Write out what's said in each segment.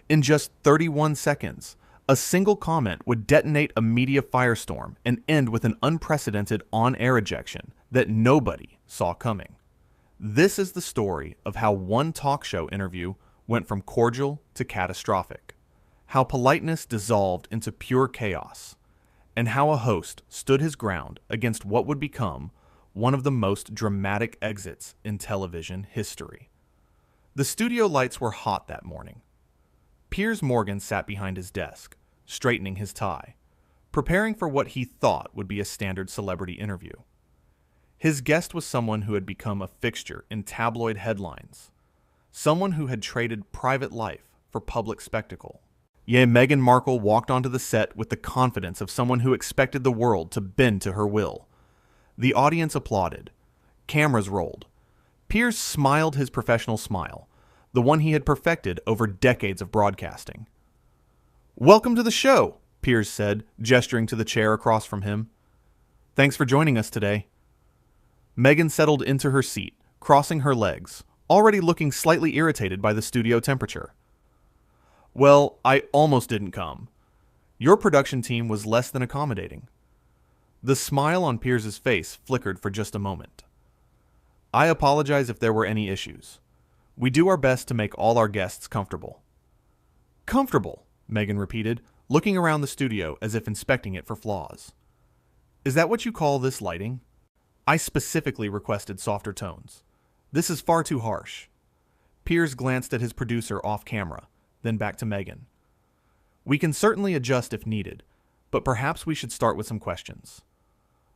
In just 31 seconds, a single comment would detonate a media firestorm and end with an unprecedented on-air ejection that nobody saw coming. This is the story of how one talk show interview went from cordial to catastrophic, how politeness dissolved into pure chaos, and how a host stood his ground against what would become one of the most dramatic exits in television history. The studio lights were hot that morning. Piers Morgan sat behind his desk, straightening his tie, preparing for what he thought would be a standard celebrity interview. His guest was someone who had become a fixture in tabloid headlines, someone who had traded private life for public spectacle. Yea, Meghan Markle walked onto the set with the confidence of someone who expected the world to bend to her will. The audience applauded. Cameras rolled. Piers smiled his professional smile, the one he had perfected over decades of broadcasting. "Welcome to the show," Piers said, gesturing to the chair across from him. "Thanks for joining us today." Meghan settled into her seat, crossing her legs, already looking slightly irritated by the studio temperature. "Well, I almost didn't come. Your production team was less than accommodating." The smile on Piers's face flickered for just a moment. "I apologize if there were any issues. We do our best to make all our guests comfortable." "Comfortable," Meghan repeated, looking around the studio as if inspecting it for flaws. "Is that what you call this lighting? I specifically requested softer tones. This is far too harsh." Piers glanced at his producer off camera, then back to Meghan. "We can certainly adjust if needed, but perhaps we should start with some questions.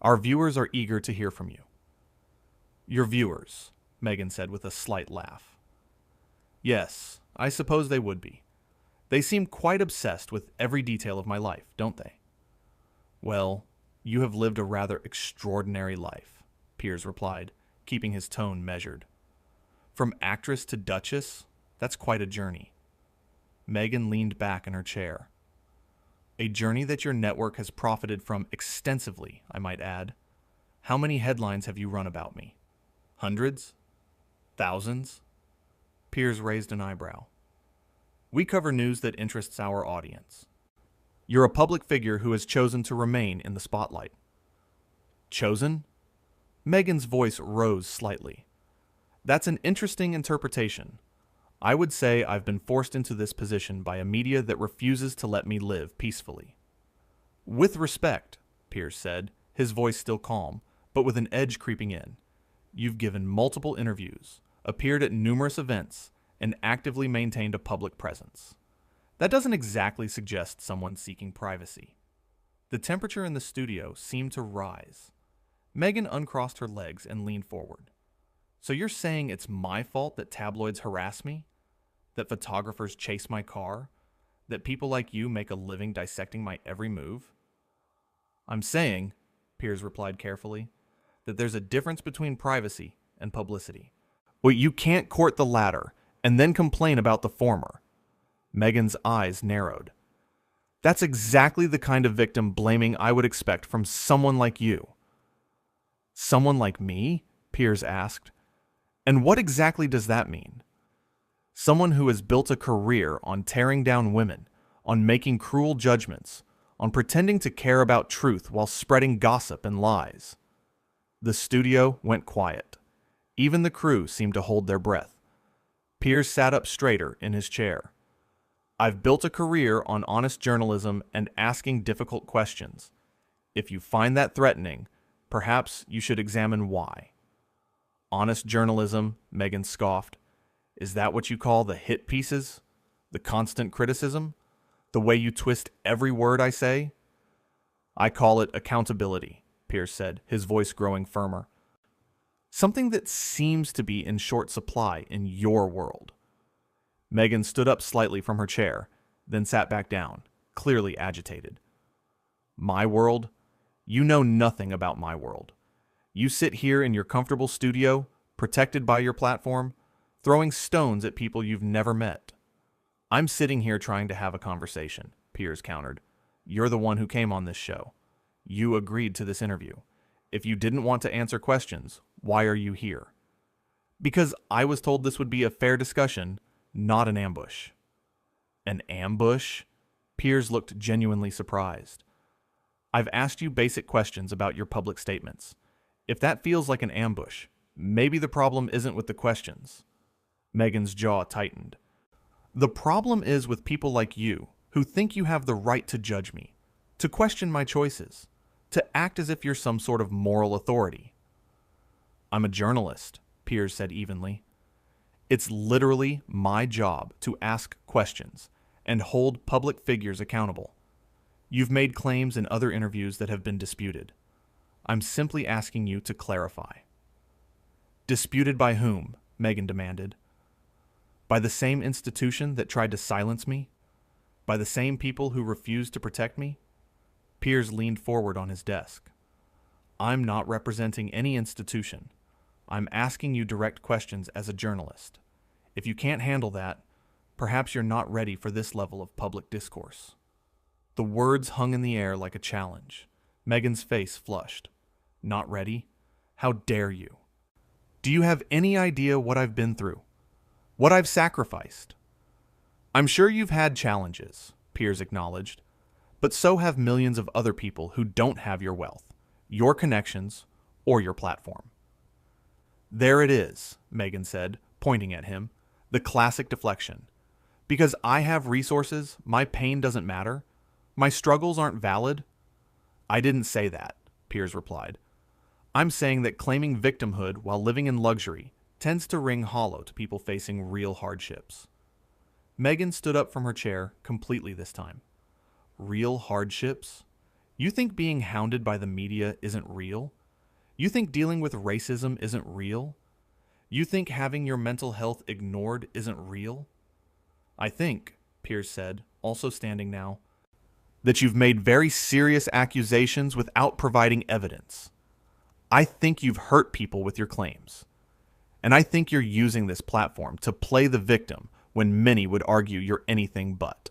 Our viewers are eager to hear from you." "Your viewers," Meghan said with a slight laugh. "Yes, I suppose they would be. They seem quite obsessed with every detail of my life, don't they?" "Well, you have lived a rather extraordinary life," Piers replied, keeping his tone measured. "From actress to duchess, that's quite a journey." Meghan leaned back in her chair. "A journey that your network has profited from extensively, I might add. How many headlines have you run about me? Hundreds? Thousands?" Piers raised an eyebrow. "We cover news that interests our audience. You're a public figure who has chosen to remain in the spotlight." "Chosen?" Meghan's voice rose slightly. "That's an interesting interpretation. I would say I've been forced into this position by a media that refuses to let me live peacefully." "With respect," Piers said, his voice still calm, but with an edge creeping in. "You've given multiple interviews, appeared at numerous events, and actively maintained a public presence. That doesn't exactly suggest someone seeking privacy." The temperature in the studio seemed to rise. Meghan uncrossed her legs and leaned forward. "So you're saying it's my fault that tabloids harass me? That photographers chase my car? That people like you make a living dissecting my every move?" "I'm saying," Piers replied carefully, "that there's a difference between privacy and publicity. Well, you can't court the latter and then complain about the former." Meghan's eyes narrowed. "That's exactly the kind of victim blaming I would expect from someone like you." "Someone like me?" Piers asked. "And what exactly does that mean?" "Someone who has built a career on tearing down women, on making cruel judgments, on pretending to care about truth while spreading gossip and lies." The studio went quiet. Even the crew seemed to hold their breath. Piers sat up straighter in his chair. "I've built a career on honest journalism and asking difficult questions. If you find that threatening, perhaps you should examine why." "Honest journalism," Meghan scoffed. "Is that what you call the hit pieces? The constant criticism? The way you twist every word I say?" "I call it accountability," Piers said, his voice growing firmer. "Something that seems to be in short supply in your world." Meghan stood up slightly from her chair, then sat back down, clearly agitated. "My world? You know nothing about my world. You sit here in your comfortable studio, protected by your platform, throwing stones at people you've never met." "I'm sitting here trying to have a conversation," Piers countered. "You're the one who came on this show. You agreed to this interview. If you didn't want to answer questions, why are you here?" "Because I was told this would be a fair discussion, not an ambush." An ambush? Piers looked genuinely surprised. I've asked you basic questions about your public statements. If that feels like an ambush, maybe the problem isn't with the questions. Meghan's jaw tightened. The problem is with people like you, who think you have the right to judge me, to question my choices, to act as if you're some sort of moral authority. I'm a journalist, Piers said evenly. It's literally my job to ask questions and hold public figures accountable. You've made claims in other interviews that have been disputed. I'm simply asking you to clarify. Disputed by whom? Meghan demanded. By the same institution that tried to silence me? By the same people who refused to protect me? Piers leaned forward on his desk. I'm not representing any institution. I'm asking you direct questions as a journalist. If you can't handle that, perhaps you're not ready for this level of public discourse. The words hung in the air like a challenge. Meghan's face flushed. Not ready? How dare you? Do you have any idea what I've been through? What I've sacrificed? I'm sure you've had challenges, Piers acknowledged, but so have millions of other people who don't have your wealth, your connections, or your platform. There it is, Meghan said, pointing at him, the classic deflection. Because I have resources, my pain doesn't matter? My struggles aren't valid? I didn't say that, Piers replied. I'm saying that claiming victimhood while living in luxury tends to ring hollow to people facing real hardships. Meghan stood up from her chair, completely this time. Real hardships? You think being hounded by the media isn't real? You think dealing with racism isn't real? You think having your mental health ignored isn't real? I think, Piers said, also standing now, that you've made very serious accusations without providing evidence. I think you've hurt people with your claims. And I think you're using this platform to play the victim when many would argue you're anything but.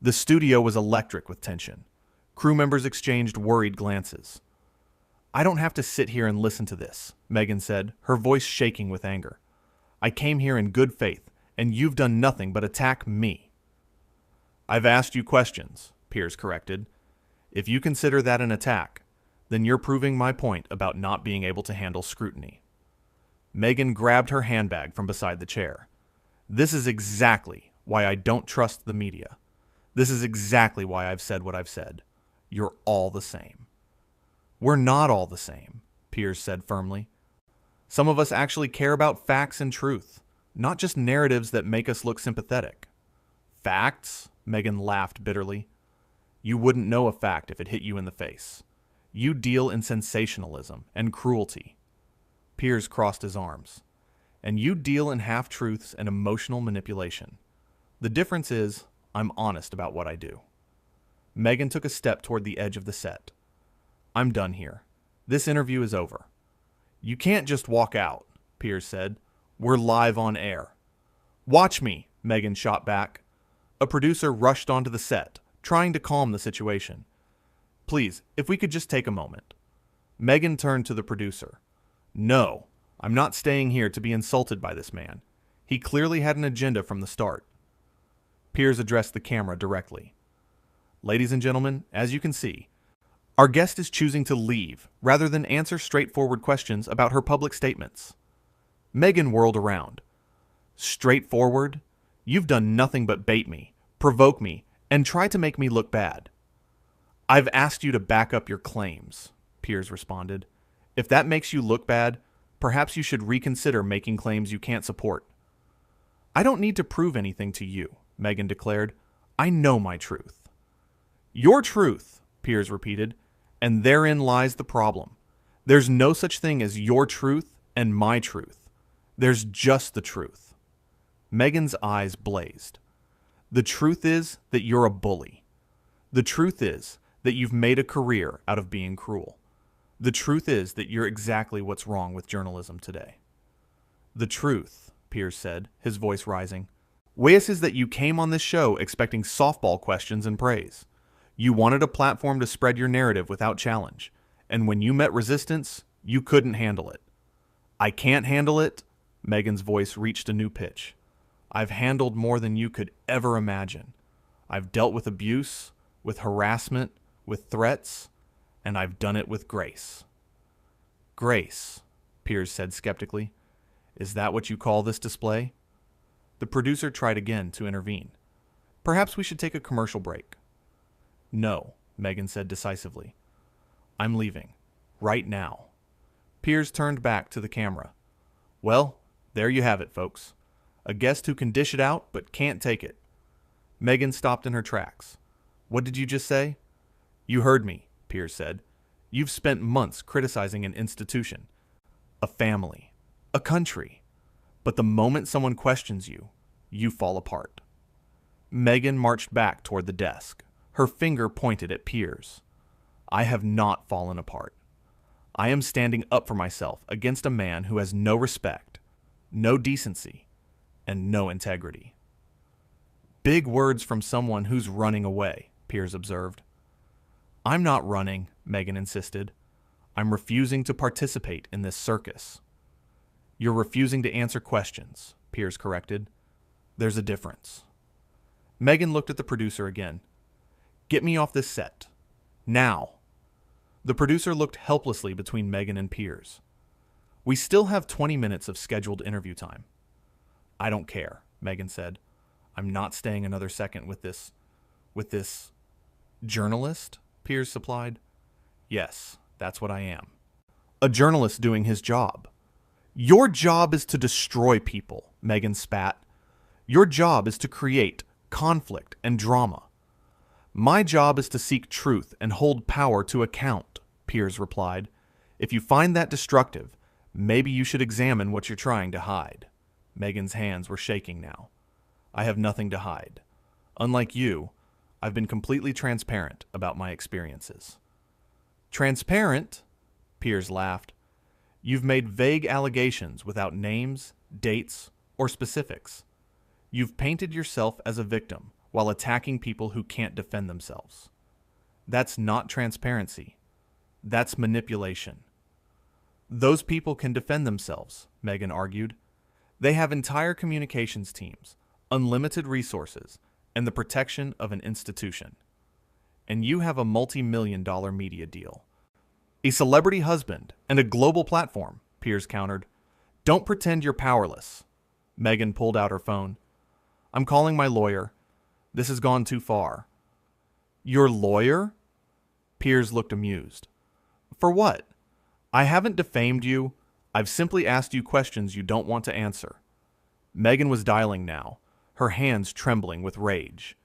The studio was electric with tension. Crew members exchanged worried glances. I don't have to sit here and listen to this, Meghan said, her voice shaking with anger. I came here in good faith, and you've done nothing but attack me. I've asked you questions, Piers corrected. If you consider that an attack, then you're proving my point about not being able to handle scrutiny. Meghan grabbed her handbag from beside the chair. This is exactly why I don't trust the media. This is exactly why I've said what I've said. You're all the same. We're not all the same, Piers said firmly. Some of us actually care about facts and truth, not just narratives that make us look sympathetic. Facts? Meghan laughed bitterly. You wouldn't know a fact if it hit you in the face. You deal in sensationalism and cruelty. Piers crossed his arms. And you deal in half-truths and emotional manipulation. The difference is, I'm honest about what I do. Meghan took a step toward the edge of the set. I'm done here. This interview is over. You can't just walk out, Piers said. We're live on air. Watch me, Meghan shot back. A producer rushed onto the set, trying to calm the situation. Please, if we could just take a moment. Meghan turned to the producer. No, I'm not staying here to be insulted by this man. He clearly had an agenda from the start. Piers addressed the camera directly. Ladies and gentlemen, as you can see, our guest is choosing to leave rather than answer straightforward questions about her public statements. Meghan whirled around. Straightforward? You've done nothing but bait me, provoke me, and try to make me look bad. I've asked you to back up your claims, Piers responded. If that makes you look bad, perhaps you should reconsider making claims you can't support. I don't need to prove anything to you, Meghan declared. I know my truth. Your truth, Piers repeated, and therein lies the problem. There's no such thing as your truth and my truth. There's just the truth. Meghan's eyes blazed. The truth is that you're a bully. The truth is that you've made a career out of being cruel. The truth is that you're exactly what's wrong with journalism today. The truth, Piers said, his voice rising, is that you came on this show expecting softball questions and praise. You wanted a platform to spread your narrative without challenge, and when you met resistance, you couldn't handle it. I can't handle it, Meghan's voice reached a new pitch. I've handled more than you could ever imagine. I've dealt with abuse, with harassment, with threats, and I've done it with grace." "Grace," Piers said skeptically. "Is that what you call this display?" The producer tried again to intervene. "Perhaps we should take a commercial break." "No," Meghan said decisively. "I'm leaving. Right now." Piers turned back to the camera. "Well, there you have it, folks. A guest who can dish it out but can't take it." Meghan stopped in her tracks. "What did you just say?" "You heard me," Piers said. "You've spent months criticizing an institution, a family, a country. But the moment someone questions you, you fall apart." Meghan marched back toward the desk, her finger pointed at Piers. "I have not fallen apart. I am standing up for myself against a man who has no respect, no decency, and no integrity." "Big words from someone who's running away," Piers observed. "I'm not running," Meghan insisted. "I'm refusing to participate in this circus." "You're refusing to answer questions," Piers corrected. "There's a difference." Meghan looked at the producer again. "Get me off this set. Now." The producer looked helplessly between Meghan and Piers. "We still have 20 minutes of scheduled interview time." "I don't care," Meghan said. "I'm not staying another second with this journalist," Piers supplied. "Yes, that's what I am. A journalist doing his job." "Your job is to destroy people," Meghan spat. "Your job is to create conflict and drama." "My job is to seek truth and hold power to account," Piers replied. "If you find that destructive, maybe you should examine what you're trying to hide." Meghan's hands were shaking now. "I have nothing to hide. Unlike you, I've been completely transparent about my experiences." "Transparent?" Piers laughed. "You've made vague allegations without names, dates, or specifics. You've painted yourself as a victim while attacking people who can't defend themselves. That's not transparency. That's manipulation." "Those people can defend themselves," Meghan argued. "They have entire communications teams, unlimited resources, and the protection of an institution. And you have a multi-million-dollar media deal. A celebrity husband and a global platform," Piers countered. "Don't pretend you're powerless." Meghan pulled out her phone. "I'm calling my lawyer. This has gone too far." "Your lawyer?" Piers looked amused. "For what? I haven't defamed you. I've simply asked you questions you don't want to answer." Meghan was dialing now, her hands trembling with rage.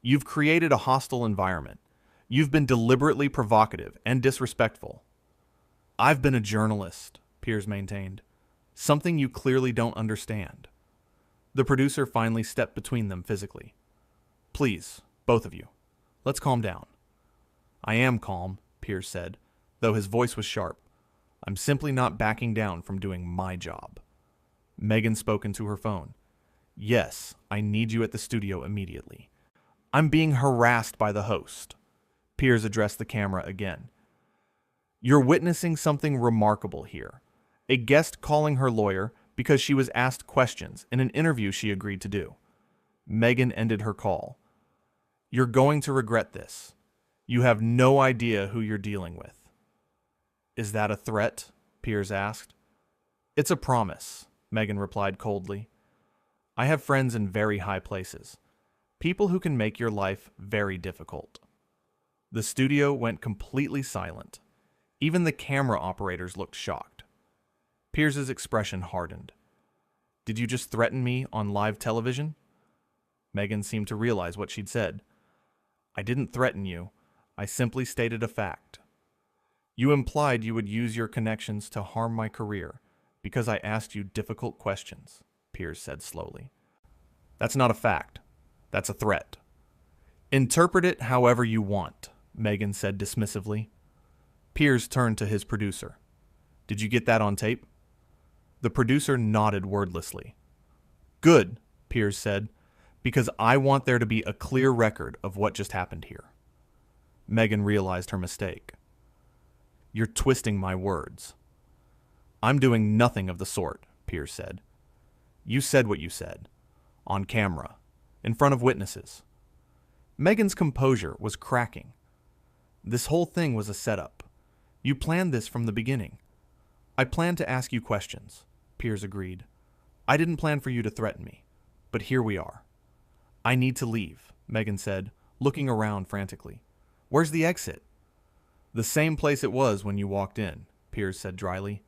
"You've created a hostile environment. You've been deliberately provocative and disrespectful." "I've been a journalist," Piers maintained. "Something you clearly don't understand." The producer finally stepped between them physically. "Please, both of you, let's calm down." "I am calm," Piers said, though his voice was sharp. "I'm simply not backing down from doing my job." Meghan spoke into her phone. "Yes, I need you at the studio immediately. I'm being harassed by the host." Piers addressed the camera again. "You're witnessing something remarkable here. A guest calling her lawyer because she was asked questions in an interview she agreed to do." Meghan ended her call. "You're going to regret this. You have no idea who you're dealing with." "Is that a threat?" Piers asked. "It's a promise," Meghan replied coldly. "I have friends in very high places, people who can make your life very difficult." The studio went completely silent. Even the camera operators looked shocked. Piers's expression hardened. "Did you just threaten me on live television?" Meghan seemed to realize what she'd said. "I didn't threaten you. I simply stated a fact." "You implied you would use your connections to harm my career because I asked you difficult questions," Piers said slowly. "That's not a fact. That's a threat." "Interpret it however you want," Meghan said dismissively. Piers turned to his producer. "Did you get that on tape?" The producer nodded wordlessly. "Good," Piers said, "because I want there to be a clear record of what just happened here." Meghan realized her mistake. "You're twisting my words." "I'm doing nothing of the sort," Piers said. "You said what you said. On camera. In front of witnesses. Meghan's composure was cracking. This whole thing was a setup. You planned this from the beginning. I planned to ask you questions, Piers agreed. I didn't plan for you to threaten me, but here we are. I need to leave, Meghan said, looking around frantically. Where's the exit? The same place it was when you walked in, Piers said dryly.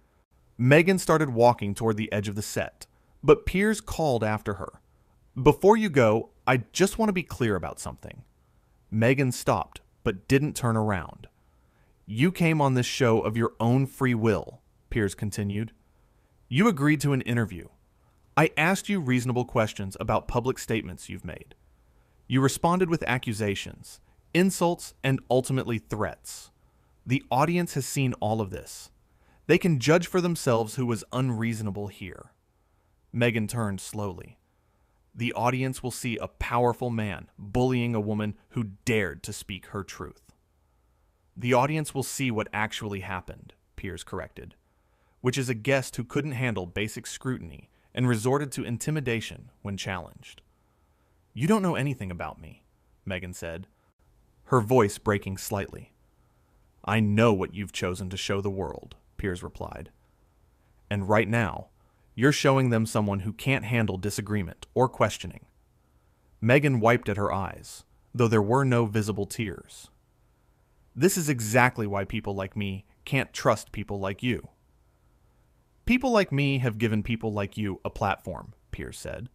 Meghan started walking toward the edge of the set, but Piers called after her. Before you go, I just want to be clear about something. Meghan stopped, but didn't turn around. You came on this show of your own free will, Piers continued. You agreed to an interview. I asked you reasonable questions about public statements you've made. You responded with accusations, insults, and ultimately threats. The audience has seen all of this. They can judge for themselves who was unreasonable here. Meghan turned slowly. The audience will see a powerful man bullying a woman who dared to speak her truth. The audience will see what actually happened, Piers corrected, which is a guest who couldn't handle basic scrutiny and resorted to intimidation when challenged. You don't know anything about me, Meghan said, her voice breaking slightly. I know what you've chosen to show the world, Piers replied. And right now, you're showing them someone who can't handle disagreement or questioning. Meghan wiped at her eyes, though there were no visible tears. This is exactly why people like me can't trust people like you. People like me have given people like you a platform, Piers said.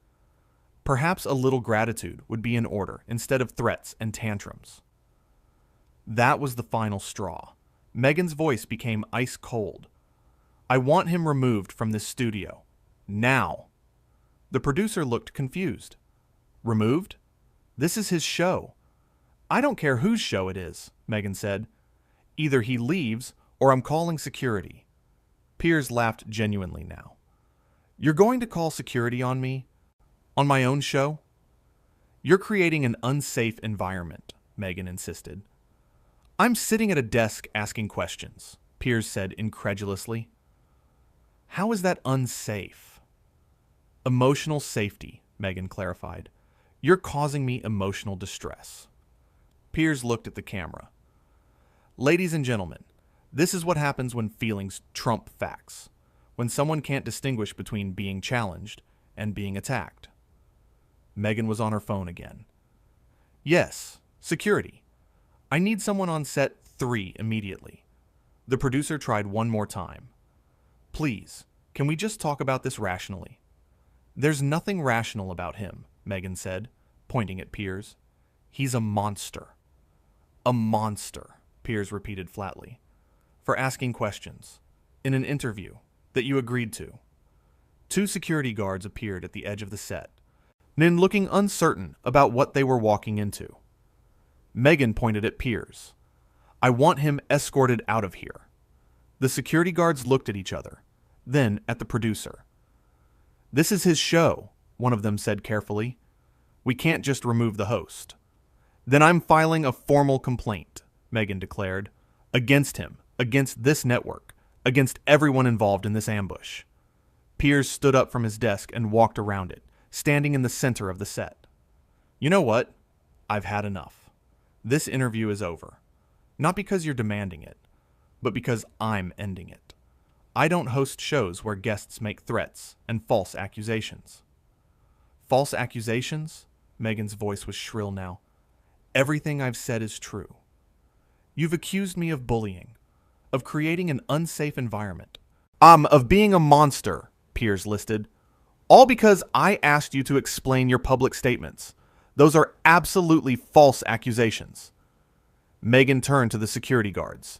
Perhaps a little gratitude would be in order instead of threats and tantrums. That was the final straw. Meghan's voice became ice cold. I want him removed from this studio. Now. The producer looked confused. Removed? This is his show. I don't care whose show it is, Meghan said. Either he leaves or I'm calling security. Piers laughed genuinely now. You're going to call security on me? On my own show? You're creating an unsafe environment, Meghan insisted. I'm sitting at a desk asking questions, Piers said incredulously. How is that unsafe? Emotional safety, Meghan clarified. You're causing me emotional distress. Piers looked at the camera. Ladies and gentlemen, this is what happens when feelings trump facts, when someone can't distinguish between being challenged and being attacked. Meghan was on her phone again. Yes, security. I need someone on set 3 immediately. The producer tried one more time. Please, can we just talk about this rationally? There's nothing rational about him, Meghan said, pointing at Piers. He's a monster. A monster, Piers repeated flatly, for asking questions, in an interview that you agreed to. 2 security guards appeared at the edge of the set, then looking uncertain about what they were walking into. Meghan pointed at Piers. I want him escorted out of here. The security guards looked at each other, then at the producer. This is his show, one of them said carefully. We can't just remove the host. Then I'm filing a formal complaint, Meghan declared, against him, against this network, against everyone involved in this ambush. Piers stood up from his desk and walked around it, standing in the center of the set. You know what? I've had enough. This interview is over. Not because you're demanding it, but because I'm ending it. I don't host shows where guests make threats and false accusations. False accusations? Meghan's voice was shrill now. Everything I've said is true. You've accused me of bullying, of creating an unsafe environment. Of being a monster, Piers listed. All because I asked you to explain your public statements. Those are absolutely false accusations. Meghan turned to the security guards.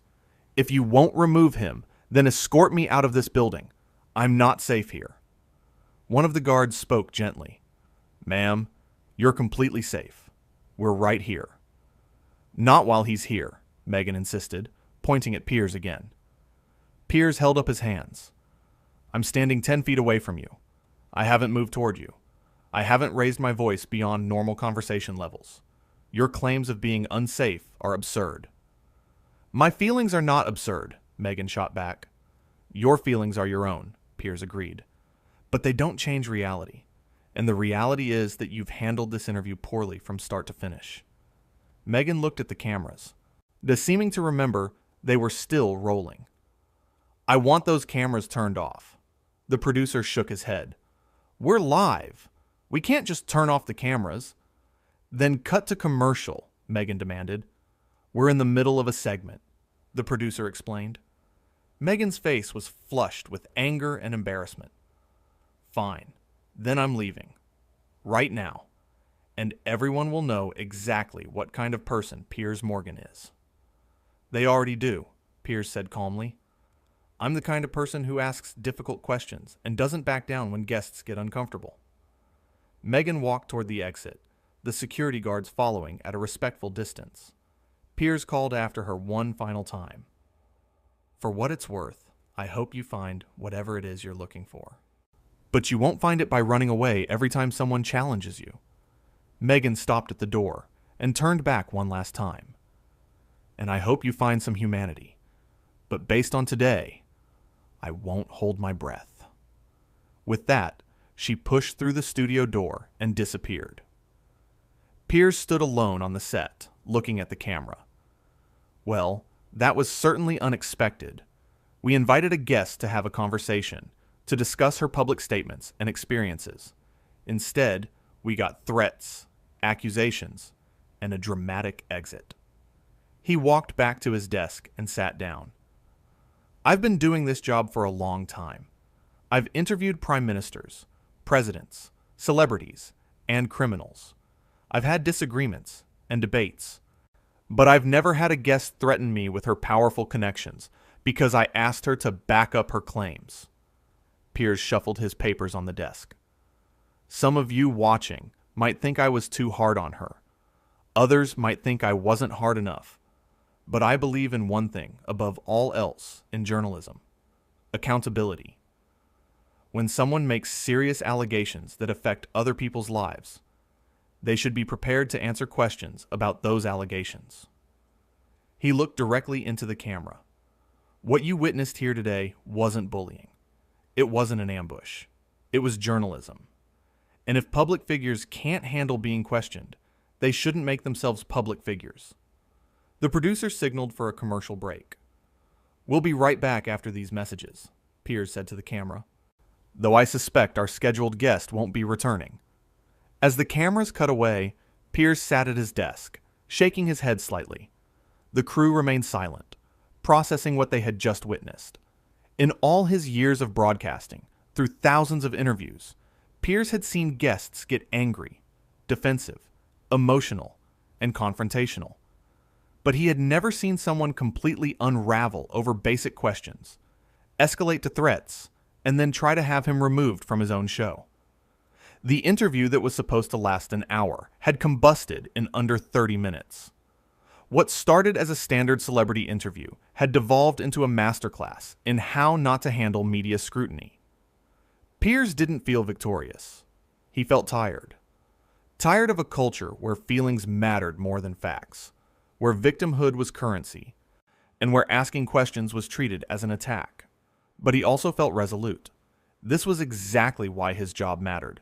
If you won't remove him, then escort me out of this building. I'm not safe here. One of the guards spoke gently. Ma'am, you're completely safe. We're right here. Not while he's here, Meghan insisted, pointing at Piers again. Piers held up his hands. I'm standing 10 feet away from you. I haven't moved toward you. I haven't raised my voice beyond normal conversation levels. Your claims of being unsafe are absurd. My feelings are not absurd, Meghan shot back. Your feelings are your own, Piers agreed. But they don't change reality. And the reality is that you've handled this interview poorly from start to finish." Meghan looked at the cameras, seeming to remember they were still rolling. "I want those cameras turned off." The producer shook his head. "We're live. We can't just turn off the cameras." "Then cut to commercial," Meghan demanded. "We're in the middle of a segment," the producer explained. Meghan's face was flushed with anger and embarrassment. "Fine. Then I'm leaving. Right now. And everyone will know exactly what kind of person Piers Morgan is." "They already do," Piers said calmly. "I'm the kind of person who asks difficult questions and doesn't back down when guests get uncomfortable." Meghan walked toward the exit, the security guards following at a respectful distance. Piers called after her one final time. "For what it's worth, I hope you find whatever it is you're looking for. But you won't find it by running away every time someone challenges you." Meghan stopped at the door and turned back one last time. "And I hope you find some humanity. But based on today, I won't hold my breath." With that, she pushed through the studio door and disappeared. Piers stood alone on the set, looking at the camera. "Well, that was certainly unexpected. We invited a guest to have a conversation, to discuss her public statements and experiences. Instead, we got threats, accusations, and a dramatic exit." He walked back to his desk and sat down. "I've been doing this job for a long time. I've interviewed prime ministers, presidents, celebrities, and criminals. I've had disagreements and debates. But I've never had a guest threaten me with her powerful connections because I asked her to back up her claims." Piers shuffled his papers on the desk. "Some of you watching might think I was too hard on her. Others might think I wasn't hard enough. But I believe in one thing above all else in journalism: accountability. When someone makes serious allegations that affect other people's lives, they should be prepared to answer questions about those allegations." He looked directly into the camera. "What you witnessed here today wasn't bullying. It wasn't an ambush. It was journalism. And if public figures can't handle being questioned, they shouldn't make themselves public figures." The producer signaled for a commercial break. "We'll be right back after these messages," Piers said to the camera. "Though I suspect our scheduled guest won't be returning." As the cameras cut away, Piers sat at his desk, shaking his head slightly. The crew remained silent, processing what they had just witnessed. In all his years of broadcasting, through thousands of interviews, Piers had seen guests get angry, defensive, emotional, and confrontational. But he had never seen someone completely unravel over basic questions, escalate to threats, and then try to have him removed from his own show. The interview that was supposed to last an hour had combusted in under 30 minutes. What started as a standard celebrity interview had devolved into a masterclass in how not to handle media scrutiny. Piers didn't feel victorious. He felt tired. Tired of a culture where feelings mattered more than facts, where victimhood was currency, and where asking questions was treated as an attack. But he also felt resolute. This was exactly why his job mattered.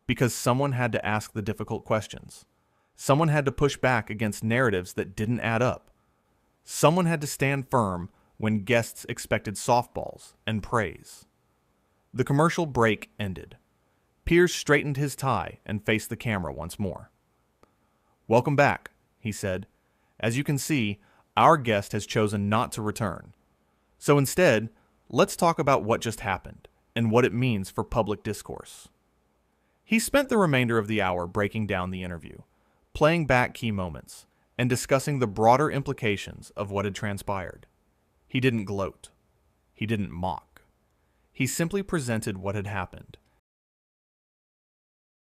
Because someone had to ask the difficult questions. Someone had to push back against narratives that didn't add up. Someone had to stand firm when guests expected softballs and praise. The commercial break ended. Piers straightened his tie and faced the camera once more. "Welcome back," he said. "As you can see, our guest has chosen not to return. So instead, let's talk about what just happened and what it means for public discourse." He spent the remainder of the hour breaking down the interview, playing back key moments, and discussing the broader implications of what had transpired. He didn't gloat. He didn't mock. He simply presented what had happened